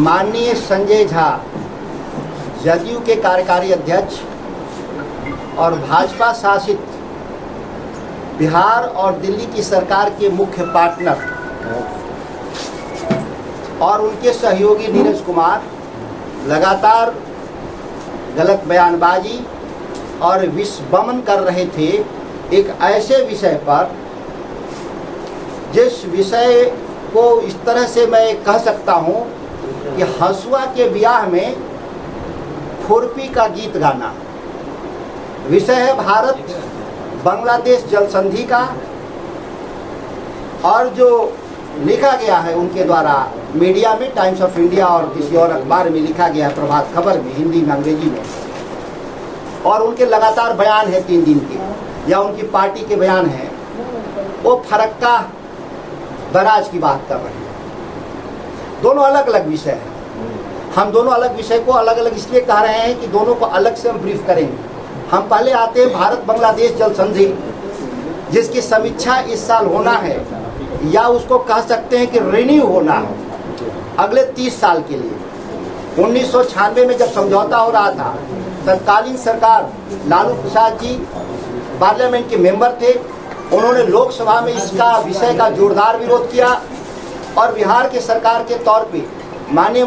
माननीय संजय झा जदयू के कार्यकारी अध्यक्ष और भाजपा शासित बिहार और दिल्ली की सरकार के मुख्य पार्टनर और उनके सहयोगी नीरज कुमार लगातार गलत बयानबाजी और विषवमन कर रहे थे एक ऐसे विषय पर जिस विषय को इस तरह से मैं कह सकता हूँ कि हंसुआ के ब्याह में खुरपी का गीत गाना। विषय है भारत बांग्लादेश जल संधि का, और जो लिखा गया है उनके द्वारा मीडिया में, टाइम्स ऑफ इंडिया और किसी और अखबार में लिखा गया है, प्रभात खबर में, हिंदी में, अंग्रेजी में, और उनके लगातार बयान है 3 दिन के, या उनकी पार्टी के बयान हैं, वो फरक्का बराज की बात कर रहे हैं। दोनों अलग अलग विषय हैं। हम दोनों अलग विषय को अलग अलग इसलिए कह रहे हैं कि दोनों को अलग से हम ब्रीफ करेंगे। हम पहले आते हैं भारत बांग्लादेश जल संधि, जिसकी समीक्षा इस साल होना है, या उसको कह सकते हैं कि रिन्यू होना है अगले 30 साल के लिए। 1996 में जब समझौता हो रहा था, तत्कालीन सरकार लालू प्रसाद जी पार्लियामेंट के मेंबर थे, उन्होंने लोकसभा में इसका विषय का जोरदार विरोध किया, और बिहार के सरकार के तौर पे माननीय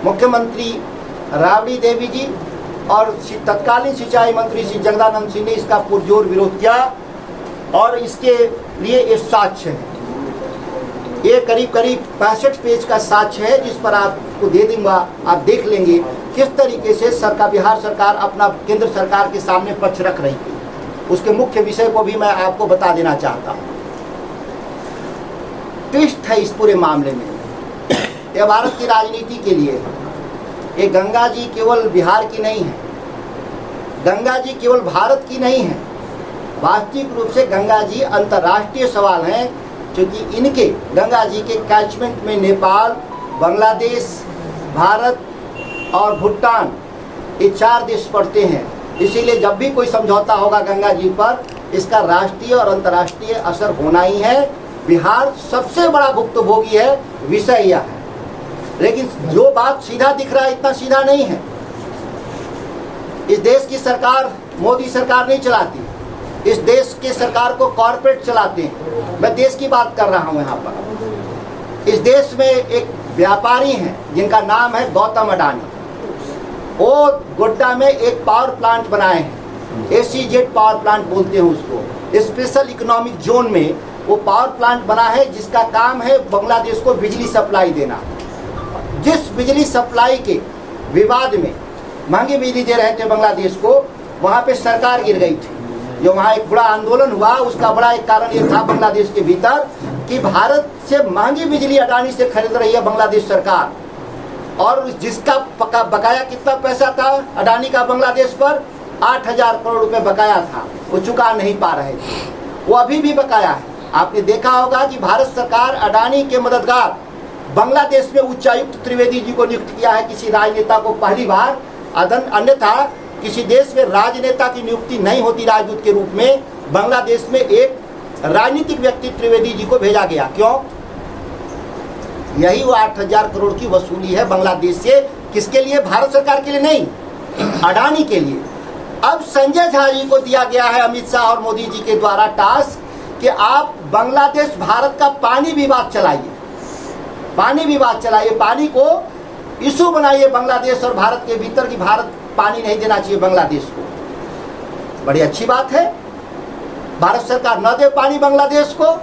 मुख्यमंत्री राबड़ी देवी जी और तत्कालीन सिंचाई मंत्री श्री जगदानंद सिंह ने इसका पुरजोर विरोध किया, और इसके लिए एक साक्ष्य है, ये करीब 65 पेज का साक्ष्य है, जिस पर आपको दे दूंगा, आप देख लेंगे किस तरीके से बिहार सरकार अपना केंद्र सरकार के सामने पक्ष रख रही थी। उसके मुख्य विषय को भी मैं आपको बता देना चाहता हूँ। ट्विस्ट है इस पूरे मामले में, यह भारत की राजनीति के लिए है। ये गंगा जी केवल बिहार की नहीं है, गंगा जी केवल भारत की नहीं है, वास्तविक रूप से गंगा जी अंतर्राष्ट्रीय सवाल हैं, क्योंकि इनके गंगा जी के कैचमेंट में नेपाल, बांग्लादेश, भारत और भूटान, ये 4 देश पड़ते हैं। इसीलिए जब भी कोई समझौता होगा गंगा जी पर, इसका राष्ट्रीय और अंतर्राष्ट्रीय असर होना ही है। बिहार सबसे बड़ा भुक्तभोगी है, विषय यह है। लेकिन जो बात सीधा दिख रहा है, इतना सीधा नहीं है। इस देश की सरकार मोदी सरकार नहीं चलाती, इस देश के सरकार को कॉरपोरेट चलाते हैं। मैं देश की बात कर रहा हूं यहाँ पर। इस देश में एक व्यापारी हैं जिनका नाम है गौतम अडानी। वो गोड्डा में एक पावर प्लांट बनाए हैं, SEZ पावर प्लांट बोलते हैं उसको। स्पेशल इकोनॉमिक जोन में वो पावर प्लांट बना है, जिसका काम है बांग्लादेश को बिजली सप्लाई देना। जिस बिजली सप्लाई के विवाद में महंगी बिजली दे रहे थे बांग्लादेश को, वहाँ पे सरकार गिर गई थी। जो वहाँ एक बड़ा आंदोलन हुआ, उसका बड़ा एक कारण ये था बांग्लादेश के भीतर कि भारत से महंगी बिजली अडानी से खरीद रही है बांग्लादेश सरकार, और जिसका बकाया कितना पैसा था अडानी का बांग्लादेश पर, 8,000 करोड़ रुपए बकाया था, वो चुका नहीं पा रहे थे, वो अभी भी बकाया है। आपने देखा होगा कि भारत सरकार अडानी के मददगार बांग्लादेश में उच्चायुक्त त्रिवेदी जी को नियुक्त किया है, किसी राजनेता को पहली बार। अन्यथा किसी देश में राजनेता की नियुक्ति नहीं होती राजदूत के रूप में, बांग्लादेश में एक राजनीतिक व्यक्ति त्रिवेदी जी को भेजा गया। क्यों? यही वो 8,000 करोड़ की वसूली है बांग्लादेश से। किसके लिए? भारत सरकार के लिए नहीं, अडानी के लिए। अब संजय झा जी को दिया गया है अमित शाह और मोदी जी के द्वारा टास्क कि आप बांग्लादेश भारत का पानी विवाद चलाइए, पानी विवाद चलाइए, पानी को इशू बनाइए बांग्लादेश और भारत के भीतर कि भारत पानी नहीं देना चाहिए बांग्लादेश को। बड़ी अच्छी बात है, भारत सरकार न दे पानी बांग्लादेश को,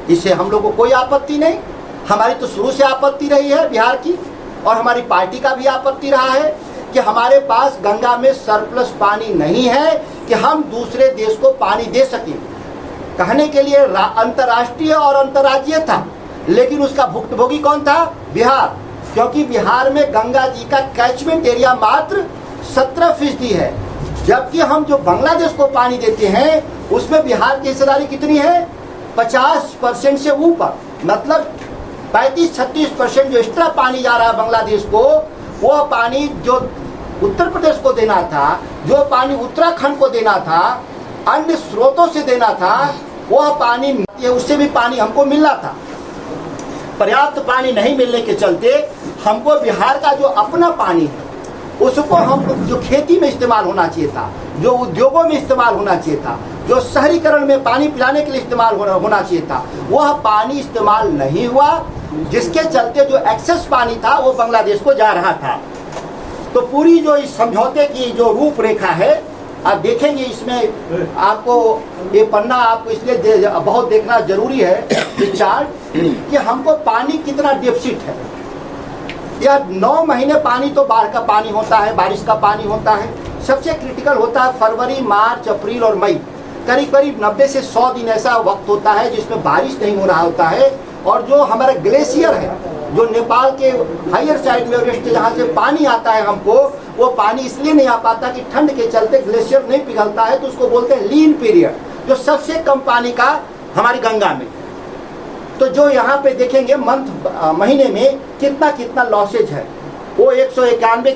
इससे हम लोग को कोई आपत्ति नहीं। हमारी तो शुरू से आपत्ति रही है बिहार की, और हमारी पार्टी का भी आपत्ति रहा है कि हमारे पास गंगा में सरप्लस पानी नहीं है कि हम दूसरे देश को पानी दे सकें। कहने के लिए अंतर्राष्ट्रीय और अंतर्राज्यीय था, लेकिन उसका भुक्तभोगी कौन था? बिहार। क्योंकि बिहार में गंगा जी का कैचमेंट एरिया मात्र 17% है, जबकि हम जो बांग्लादेश को पानी देते हैं उसमें बिहार की हिस्सेदारी कितनी है? 50% से ऊपर। मतलब 35-36% जो एक्स्ट्रा पानी जा रहा है बांग्लादेश को, वो पानी जो उत्तर प्रदेश को देना था, जो पानी उत्तराखंड को देना था, अन्य स्रोतों से देना था, वह पानी उससे भी पानी हमको मिलना था। पर्याप्त पानी नहीं मिलने के चलते हमको बिहार का जो अपना पानी है उसको हम जो खेती में इस्तेमाल होना चाहिए था, जो उद्योगों में इस्तेमाल होना चाहिए था, जो शहरीकरण में पानी पिलाने के लिए इस्तेमाल होना चाहिए था, वह पानी इस्तेमाल नहीं हुआ, जिसके चलते जो एक्सेस पानी था वो बांग्लादेश को जा रहा था। तो पूरी जो इस समझौते की जो रूपरेखा है आप देखेंगे, इसमें आपको ये पन्ना आपको इसलिए बहुत देखना जरूरी है ये चार्ट कि हमको पानी कितना डेफिसिट है। यह 9 महीने पानी तो बाढ़ का पानी होता है, बारिश का पानी होता है, सबसे क्रिटिकल होता है फरवरी, मार्च, अप्रैल और मई। करीब करीब 90 से 100 दिन ऐसा वक्त होता है जिसमें बारिश नहीं हो रहा होता है। और जो हमारा ग्लेशियर है, जो नेपाल के हायर साइड में एवरेस्ट जहाँ से पानी आता है हमको, वो पानी इसलिए नहीं आ पाता कि ठंड के चलते ग्लेशियर नहीं पिघलता है, तो उसको बोलते हैं लीन पीरियड, जो सबसे कम पानी का हमारी गंगा में। तो जो यहाँ पे देखेंगे महीने में कितना लॉसेज है, वो 191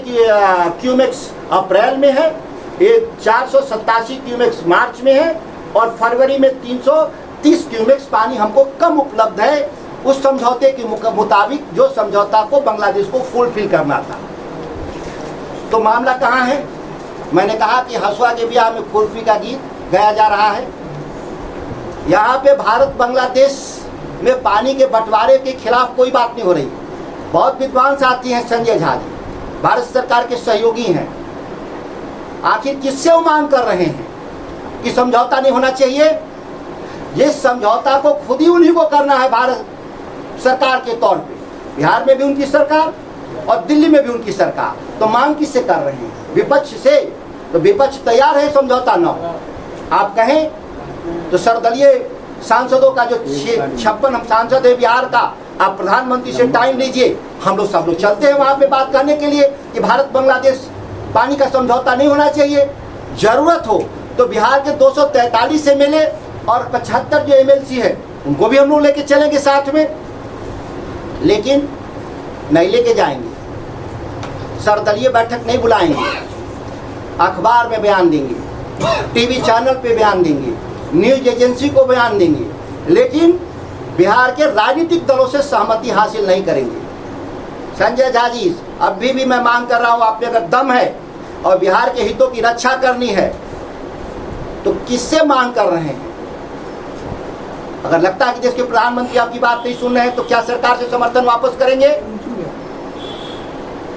क्यूमेक्स अप्रैल में है, 487 क्यूमेक्स मार्च में है, और फरवरी में 330 क्यूमेक्स पानी हमको कम उपलब्ध है उस समझौते के मुताबिक, जो समझौता को बांग्लादेश को फुलफिल करना था। तो मामला कहाँ है? मैंने कहा कि हसुआ के ब्याह में खुरपी का गीत गाया जा रहा है। यहाँ पे भारत बांग्लादेश में पानी के बंटवारे के खिलाफ कोई बात नहीं हो रही। बहुत विद्वान साथी हैं संजय झा जी, भारत सरकार के सहयोगी हैं। आखिर किससे वो मांग कर रहे हैं कि समझौता नहीं होना चाहिए? जिस समझौता को खुद ही उन्हीं को करना है भारत सरकार के तौर पे। बिहार में भी उनकी सरकार और दिल्ली में भी उनकी सरकार, तो मांग किससे कर रहे हैं? विपक्ष से। तो विपक्ष तैयार है समझौता न हो। आप कहें तो सर्वदलीय सांसदों का जो 56 हम सांसद है बिहार का, आप प्रधानमंत्री से टाइम लीजिए, हम लोग सब लोग चलते हैं वहां पे बात करने के लिए कि भारत बांग्लादेश पानी का समझौता नहीं होना चाहिए। जरूरत हो तो बिहार के 243 एमएलए और 75 जो एमएलसी है उनको भी हम लोग लेके चलेंगे साथ में, लेकिन नहीं लेके जाएंगे, सर्वदलीय बैठक नहीं बुलाएंगे, अखबार में बयान देंगे, टीवी चैनल पे बयान देंगे, न्यूज एजेंसी को बयान देंगे, लेकिन बिहार के राजनीतिक दलों से सहमति हासिल नहीं करेंगे। संजय झा जी, अभी भी मैं मांग कर रहा हूं, आप में अगर दम है और बिहार के हितों की रक्षा करनी है तो किससे मांग कर रहे हैं? अगर लगता है कि देश के प्रधानमंत्री आपकी बात नहीं सुन रहे हैं तो क्या सरकार से समर्थन वापस करेंगे?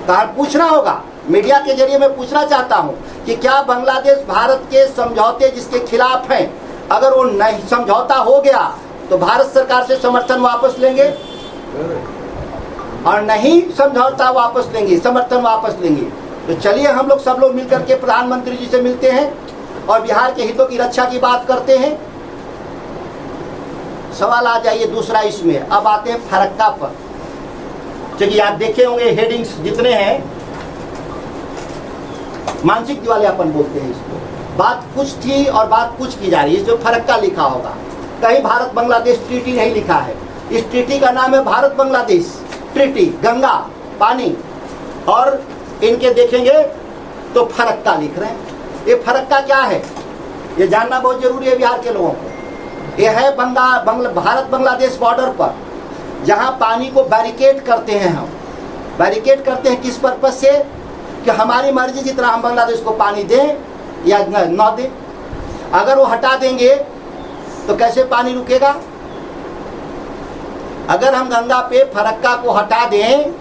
तो पूछना होगा, मीडिया के जरिए मैं पूछना चाहता हूं कि क्या बांग्लादेश भारत के समझौते जिसके खिलाफ हैं, अगर वो नहीं समझौता हो गया तो भारत सरकार से समर्थन वापस लेंगे, और नहीं समझौता वापस लेंगे, समर्थन वापस लेंगे, तो चलिए हम लोग सब लोग मिलकर के प्रधानमंत्री जी से मिलते हैं और बिहार के हितों की रक्षा की बात करते हैं। सवाल आ जाइए दूसरा इसमें। अब आते हैं फरक्का पर। चलिए आप देखे होंगे हेडिंग्स जितने हैं, मानसिक दिवालियापन बोलते हैं इसको। बात कुछ थी और बात कुछ की जा रही है। इसमें फरक्का लिखा होगा, कहीं भारत बांग्लादेश ट्रीटी नहीं लिखा है। इस ट्रीटी का नाम है भारत बांग्लादेश ट्रीटी, गंगा पानी, और इनके देखेंगे तो फरक्का लिख रहे हैं। ये फरक्का क्या है ये जानना बहुत जरूरी है बिहार के लोगों को। ये है भारत बांग्लादेश बॉर्डर पर, जहां पानी को बैरिकेड करते हैं। हम बैरिकेड करते हैं किस पर्पज से? कि हमारी मर्जी जितना हम बांग्लादेश को पानी दें या न दें। अगर वो हटा देंगे तो कैसे पानी रुकेगा? अगर हम गंगा पे फरक्का को हटा दें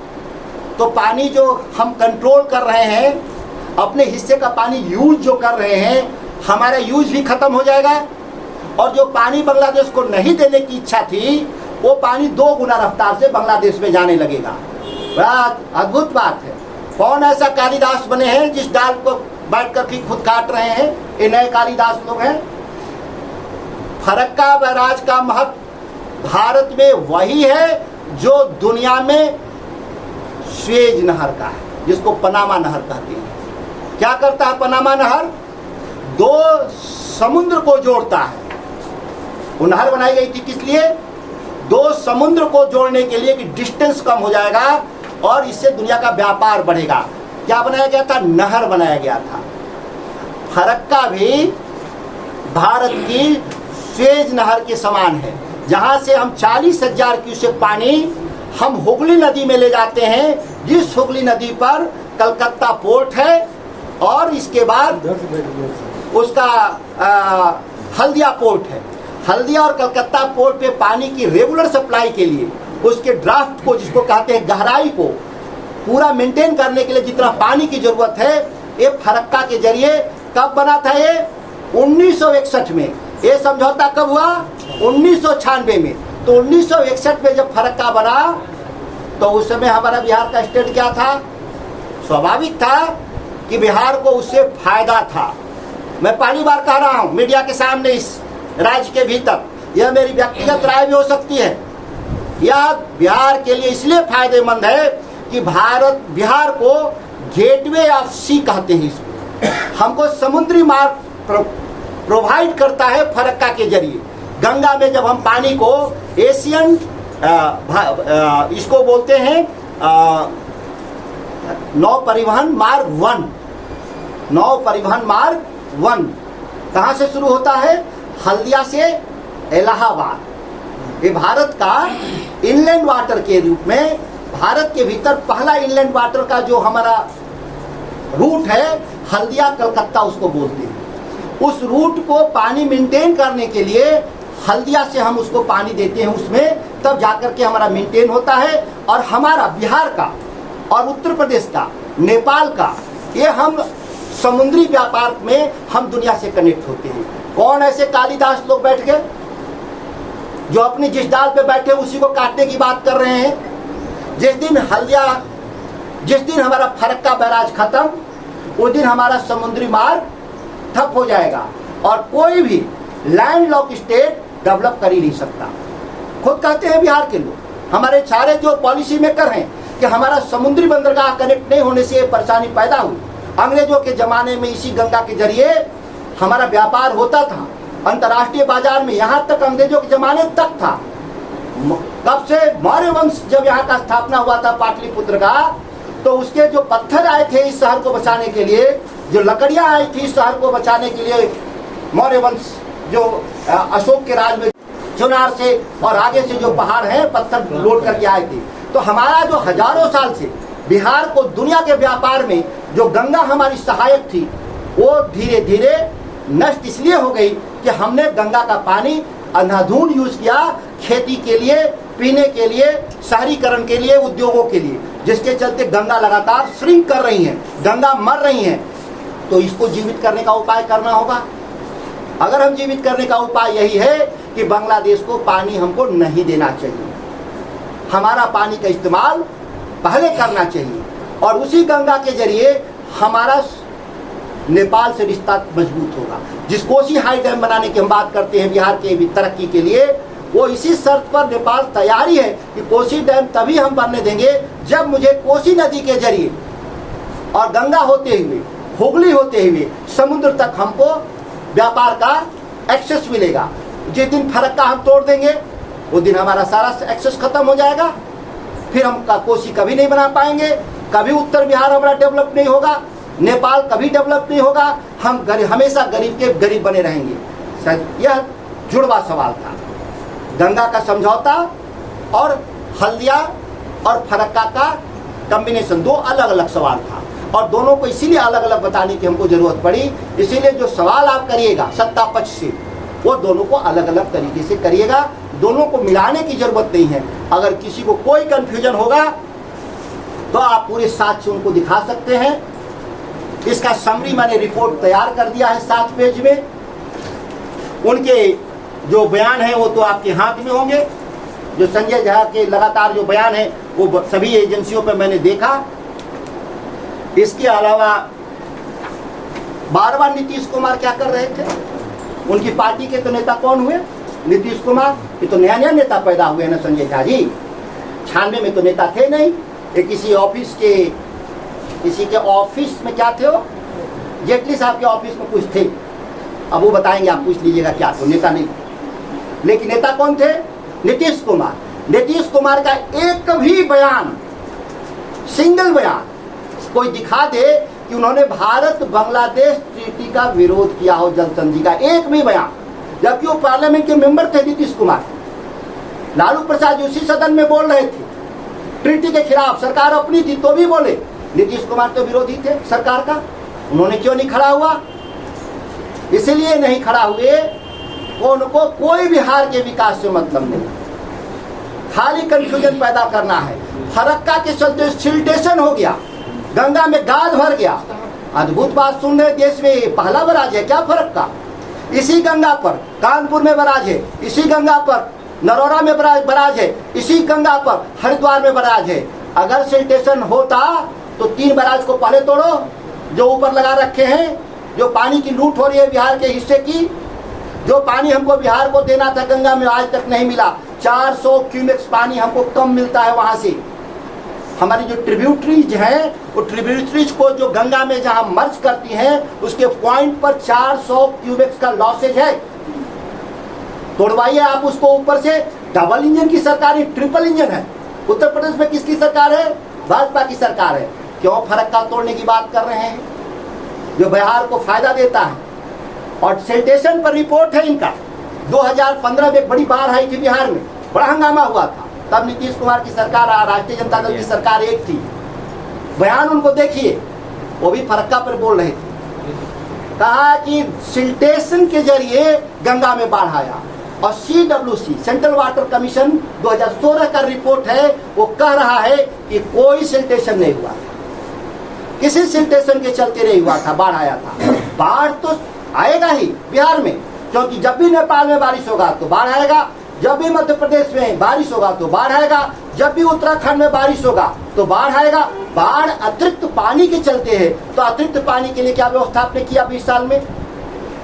तो पानी जो हम कंट्रोल कर रहे हैं, अपने हिस्से का पानी यूज जो कर रहे हैं, हमारा यूज भी खत्म हो जाएगा, और जो पानी बांग्लादेश को नहीं देने की इच्छा थी वो पानी 2 गुना रफ्तार से बांग्लादेश में जाने लगेगा। बड़ा अद्भुत बात है। कौन ऐसा कालिदास बने हैं जिस डाल को बैठ कर के खुद काट रहे हैं? ये नए कालिदास लोग हैं। फरक्का बैराज का महत्व भारत में वही है जो दुनिया में स्वेज नहर का है, जिसको पनामा नहर कहते हैं। क्या करता है पनामा नहर? 2 समुद्र को जोड़ता है। वो नहर बनाई गई थी किस लिए? 2 समुद्र को जोड़ने के लिए कि डिस्टेंस कम हो जाएगा और इससे दुनिया का व्यापार बढ़ेगा। क्या बनाया गया था? नहर बनाया गया था। फरक्का भी भारत की स्वेज नहर के समान है, जहां से हम 40,000 क्यूसेक पानी हम हुगली नदी में ले जाते हैं, जिस हुगली नदी पर कलकत्ता पोर्ट है और इसके बाद उसका हल्दिया पोर्ट है। हल्दिया और कलकत्ता पोर्ट पे पानी की रेगुलर सप्लाई के लिए उसके ड्राफ्ट को, जिसको कहते हैं गहराई को पूरा मेंटेन करने के लिए जितना पानी की जरूरत है, ये फरक्का के जरिए कब बना था? ये 1961 में। ये समझौता कब हुआ? 1996 में। तो 1961 में जब फरक्का बना तो उस समय हमारा बिहार का स्टेट क्या था? स्वाभाविक था कि बिहार को उससे फायदा था। मैं पहली बार कह रहा हूं मीडिया के सामने, इस राज्य के भीतर, यह मेरी व्यक्तिगत राय भी हो सकती है, यह बिहार के लिए इसलिए फायदेमंद है कि बिहार को गेटवे ऑफ सी कहते हैं इसको। हमको समुद्री मार्ग प्रोवाइड करता है फरक्का के जरिए। गंगा में जब हम पानी को एशियन इसको बोलते हैं नौ परिवहन मार्ग 1, नौ परिवहन मार्ग 1 कहाँ से शुरू होता है? हल्दिया से इलाहाबाद। ये भारत का इनलैंड वाटर के रूप में, भारत के भीतर पहला इनलैंड वाटर का जो हमारा रूट है, हल्दिया कलकत्ता उसको बोलते हैं। उस रूट को पानी मेंटेन करने के लिए हल्दिया से हम उसको पानी देते हैं उसमें, तब जाकर के हमारा मेंटेन होता है। और हमारा बिहार का और उत्तर प्रदेश का, नेपाल का, ये हम समुद्री व्यापार में हम दुनिया से कनेक्ट होते हैं। कौन ऐसे कालिदास लोग बैठ गए जो अपनी जिस डाल पे बैठे उसी को काटने की बात कर रहे हैं? जिस दिन हमारा फरक्का बैराज खत्म, उस दिन हमारा समुद्री मार्ग ठप हो जाएगा और कोई भी लैंड लॉक स्टेट डेवलप कर ही नहीं सकता। खुद कहते हैं बिहार के लोग, हमारे सारे जो पॉलिसी मेकर हैं, कि हमारा समुद्री बंदरगाह कनेक्ट नहीं होने से ये परेशानी पैदा हुई। अंग्रेजों के जमाने में इसी गंगा के जरिए हमारा व्यापार होता था अंतर्राष्ट्रीय बाजार में, यहाँ तक अंग्रेजों के जमाने तक था। कब से? मौर्य वंश जब यहाँ का स्थापना हुआ था पाटलिपुत्र का, तो उसके जो पत्थर आए थे इस शहर को बचाने के लिए, जो लकड़ियां आई थी इस शहर को बचाने के लिए, मौर्य वंश जो अशोक के राज में चुनार से और आगे से जो पहाड़ है पत्थर लोड करके आए थे। तो हमारा जो हजारों साल से बिहार को दुनिया के व्यापार में जो गंगा हमारी सहायक थी, वो धीरे धीरे नष्ट इसलिए हो गई कि हमने गंगा का पानी अंधाधुंध यूज किया खेती के लिए, पीने के लिए, शहरीकरण के लिए, उद्योगों के लिए, जिसके चलते गंगा लगातार श्रिंक कर रही है, गंगा मर रही है। तो इसको जीवित करने का उपाय करना होगा। अगर हम जीवित करने का उपाय यही है कि बांग्लादेश को पानी हमको नहीं देना चाहिए, हमारा पानी का इस्तेमाल पहले करना चाहिए और उसी गंगा के जरिए हमारा नेपाल से रिश्ता मजबूत होगा। जिस कोसी हाई डैम बनाने की हम बात करते हैं बिहार के भी तरक्की के लिए, वो इसी शर्त पर नेपाल तैयारी है कि कोसी डैम तभी हम बनने देंगे जब मुझे कोसी नदी के जरिए और गंगा होते हुए, हुगली होते हुए समुद्र तक हमको व्यापार का एक्सेस मिलेगा। जिस दिन फरक्का हम तोड़ देंगे उस दिन हमारा सारा एक्सेस खत्म हो जाएगा, फिर हम कोसी कभी नहीं बना पाएंगे, कभी उत्तर बिहार हमारा डेवलप नहीं होगा, नेपाल कभी डेवलप नहीं होगा, हम हमेशा गरीब के गरीब बने रहेंगे। यह जुड़वा सवाल था। गंगा का समझौता और हल्दिया और फरक्का का कॉम्बिनेशन दो अलग अलग सवाल था और दोनों को इसीलिए अलग अलग बताने की हमको जरूरत पड़ी। इसीलिए जो सवाल आप करिएगा सत्ता पक्ष से, वो दोनों को अलग अलग तरीके से करिएगा, दोनों को मिलाने की जरूरत नहीं है। अगर किसी को कोई कंफ्यूजन होगा तो आप पूरे साथ से उनको दिखा सकते हैं। इसका समरी मैंने रिपोर्ट तैयार कर दिया है 7 पेज में। उनके जो बयान है वो तो आपके हाथ में होंगे। जो संजय झा के लगातार जो बयान है वो सभी एजेंसियों पे मैंने देखा। इसके अलावा बार-बार नीतीश कुमार क्या कर रहे थे? उनकी पार्टी के तो नेता कौन हुए? नीतीश कुमार। ये तो नया नया नेता पैदा हुए ना संजय झा जी। 96 में तो नेता थे नहीं। ये किसी के ऑफिस में क्या थे? वो जेटली साहब के ऑफिस में कुछ थे, अब वो बताएंगे, आप पूछ लीजिएगा क्या थे, नेता नहीं। लेकिन नेता कौन थे? नीतीश कुमार। नीतीश कुमार का एक भी बयान, सिंगल बयान कोई दिखा दे कि उन्होंने भारत बांग्लादेश ट्रीटी का विरोध किया हो, जल संधि का एक भी बयान, जबकि वो पार्लियामेंट के मेंबर थे नीतीश कुमार। लालू प्रसाद उसी सदन में बोल रहे थे ट्रीटी के खिलाफ सरकार अपनी थी तो भी बोले। नीतीश कुमार तो विरोधी थे सरकार का, उन्होंने क्यों नहीं खड़ा हुआ? इसलिए नहीं खड़ा हुए, उनको कोई बिहार के विकास से मतलब नहीं, खाली कंफ्यूजन पैदा करना है। फरक्का के चलते सिल्टेशन हो गया, गंगा में गाद भर गया। अद्भुत बात सुन रहे, देश में पहला बराज है क्या फरक्का? इसी गंगा पर कानपुर में बराज है, इसी गंगा पर नरोरा में बराज है, इसी गंगा पर हरिद्वार में बराज है। अगर सिल्टेशन होता तो 3 बराज को पहले तोड़ो जो ऊपर लगा रखे हैं। जो पानी की लूट हो रही है बिहार के हिस्से की, जो पानी हमको बिहार को देना था गंगा में आज तक नहीं मिला। 400 क्यूमेक्स पानी हमको कम मिलता है वहां से। हमारी जो ट्रिब्यूटरीज हैं, वो ट्रिब्यूटरीज को जो गंगा में जहां मर्ज करती हैं, उसके पॉइंट पर 400 क्यूमेक्स का लॉसेज है। तोड़वाइए आप उसको ऊपर से। डबल इंजन की सरकार है, ट्रिपल इंजन है। उत्तर प्रदेश में किसकी सरकार है? भाजपा की सरकार है। क्यों फरक्का तोड़ने की बात कर रहे हैं जो बिहार को फायदा देता है? और सिल्टेशन पर रिपोर्ट है इनका। 2015 में एक बड़ी बाढ़ आई थी बिहार में, बड़ा हंगामा हुआ था। तब नीतीश कुमार की सरकार, राष्ट्रीय जनता दल की सरकार एक थी। बयान उनको देखिए, वो भी फरक्का पर बोल रहे थे। कहा कि सिल्टेशन के जरिए गंगा में बाढ़ आया। और CWC सेंट्रल वाटर कमीशन 2016 का रिपोर्ट है, वो कह रहा है कि कोई सिल्टेशन नहीं हुआ, किसी सिल्टेशन के चलते नहीं हुआ था, बाढ़ आया था। बाढ़ तो आएगा ही बिहार में, क्योंकि जब भी नेपाल में बारिश होगा तो बाढ़ आएगा, जब भी मध्य प्रदेश में बारिश होगा तो बाढ़ आएगा, जब भी उत्तराखंड में बारिश होगा तो बाढ़ आएगा। बाढ़ अतिरिक्त पानी के चलते है। तो अतिरिक्त पानी के लिए क्या व्यवस्था आपने किया 20 साल में?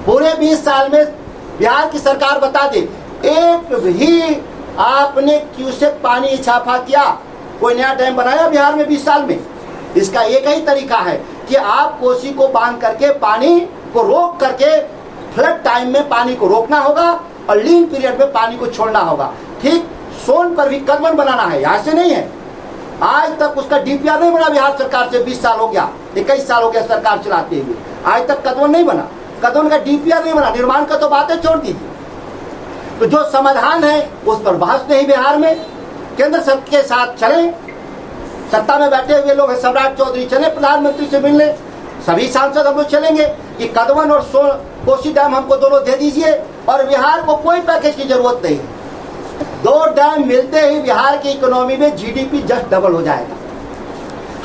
पूरे 20 साल में बिहार की सरकार बता दे, एक भी आपने क्यूसेक पानी इजाफा किया? कोई नया डैम बनाया बिहार में 20 साल में? इसका एक ही तरीका है कि आप कोसी को बांध करके पानी को रोक करके फ्लड टाइम में पानी को रोकना होगा और लीन पीरियड में पानी को छोड़ना होगा। ठीक सोन पर भी कदमन बनाना है, यहाँ से नहीं है। आज तक उसका DPR नहीं बना बिहार सरकार से। 20 साल हो गया, 21 साल हो गया सरकार चलाते हुए, आज तक कदमन नहीं बना, कदमन का DPR नहीं बना। निर्माण का तो बातें छोड़ दीजिए। तो जो समाधान है उस पर बहस नहीं बिहार में। केंद्र सरकार के साथ चले, सत्ता में बैठे हुए लोग हैं, सम्राट चौधरी चले प्रधानमंत्री से मिलने, सभी सांसद हम लोग चलेंगे कि कदमन और कोसी डैम हमको दोनों दे दीजिए और बिहार को कोई पैकेज की जरूरत नहीं। 2 डैम मिलते ही बिहार की इकोनॉमी में GDP जस्ट डबल हो जाएगा।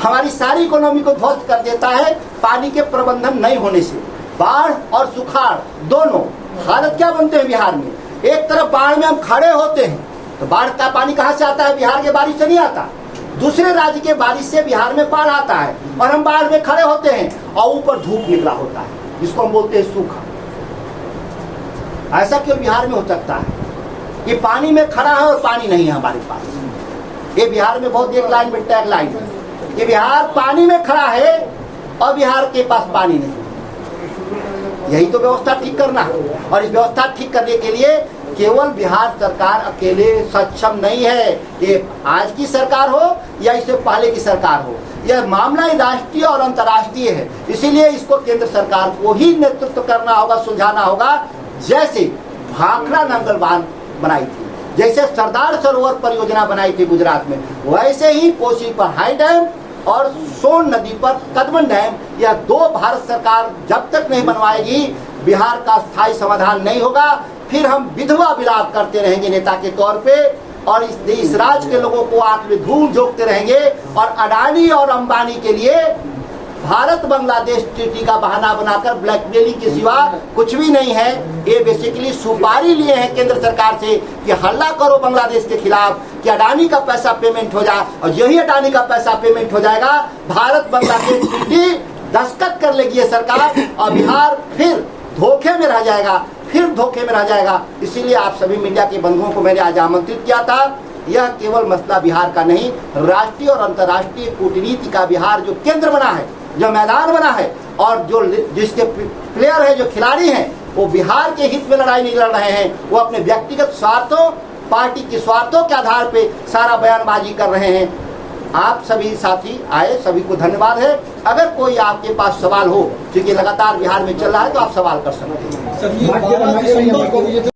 हमारी सारी इकोनॉमी को ध्वस्त कर देता है पानी के प्रबंधन नहीं होने से। बाढ़ और सुखाड़ दोनों हालत क्या बनते हैं बिहार में? एक तरफ बाढ़ में हम खड़े होते हैं तो बाढ़ का पानी कहाँ से आता है? बिहार के बारिश से नहीं आता, दूसरे राज्य के बारिश से बिहार में बाढ़ आता है और हम बाढ़ में खड़े होते हैं और ऊपर धूप निकला होता है, जिसको हम बोलते हैं सूखा। ऐसा क्यों बिहार में हो सकता है? ये पानी में खड़ा है और पानी नहीं है हमारे पास। ये बिहार में बहुत एक लाइन में टैग लाइन है, ये बिहार पानी में खड़ा है और बिहार के पास पानी नहीं। यही तो व्यवस्था ठीक करना है। और इस व्यवस्था ठीक करने के लिए केवल बिहार सरकार अकेले सक्षम नहीं है। ये आज की सरकार हो या इससे पहले की सरकार हो, यह मामला राष्ट्रीय और अंतर्राष्ट्रीय है। इसीलिए इसको केंद्र सरकार को ही नेतृत्व करना होगा, सुलझाना होगा। जैसे भाखड़ा नंगल बांध बनाई थी, जैसे सरदार सरोवर परियोजना बनाई थी गुजरात में, वैसे ही कोसी पर हाई डैम और सोन नदी पर कदमन डैम, यह 2 भारत सरकार जब तक नहीं बनवाएगी बिहार का स्थायी समाधान नहीं होगा। फिर हम विधवा विलाप करते रहेंगे नेता के तौर पे और इस राज्य के लोगों को आंख में धूल झोंकते रहेंगे। और अडानी और अंबानी के लिए भारत बांग्लादेश ट्रीटी का बहाना बनाकर ब्लैकमेलिंग के सिवा कुछ भी नहीं है। ये बेसिकली सुपारी लिए हैं केंद्र सरकार से कि हल्ला करो बांग्लादेश के खिलाफ कि अडानी का पैसा पेमेंट हो जाए, और यही अडानी का पैसा पेमेंट हो जाएगा, भारत बांग्लादेश ट्रीटी दस्तखत कर लेगी ये सरकार और बिहार फिर धोखे में रह जाएगा, फिर धोखे में रह जाएगा। इसीलिए आप सभी मीडिया के बंधुओं को मैंने आज आमंत्रित किया था। यह केवल मसला बिहार का नहीं, राष्ट्रीय और अंतर्राष्ट्रीय कूटनीति का बिहार जो केंद्र बना है, जो मैदान बना है और जो जिसके प्लेयर है, जो खिलाड़ी हैं, वो बिहार के हित में लड़ाई नहीं लड़ रहे हैं। वो अपने व्यक्तिगत स्वार्थों, पार्टी के स्वार्थों के आधार पे सारा बयानबाजी कर रहे हैं। आप सभी साथी आए, सभी को धन्यवाद है। अगर कोई आपके पास सवाल हो, क्योंकि लगातार बिहार में चल रहा है, तो आप सवाल कर सकते हैं।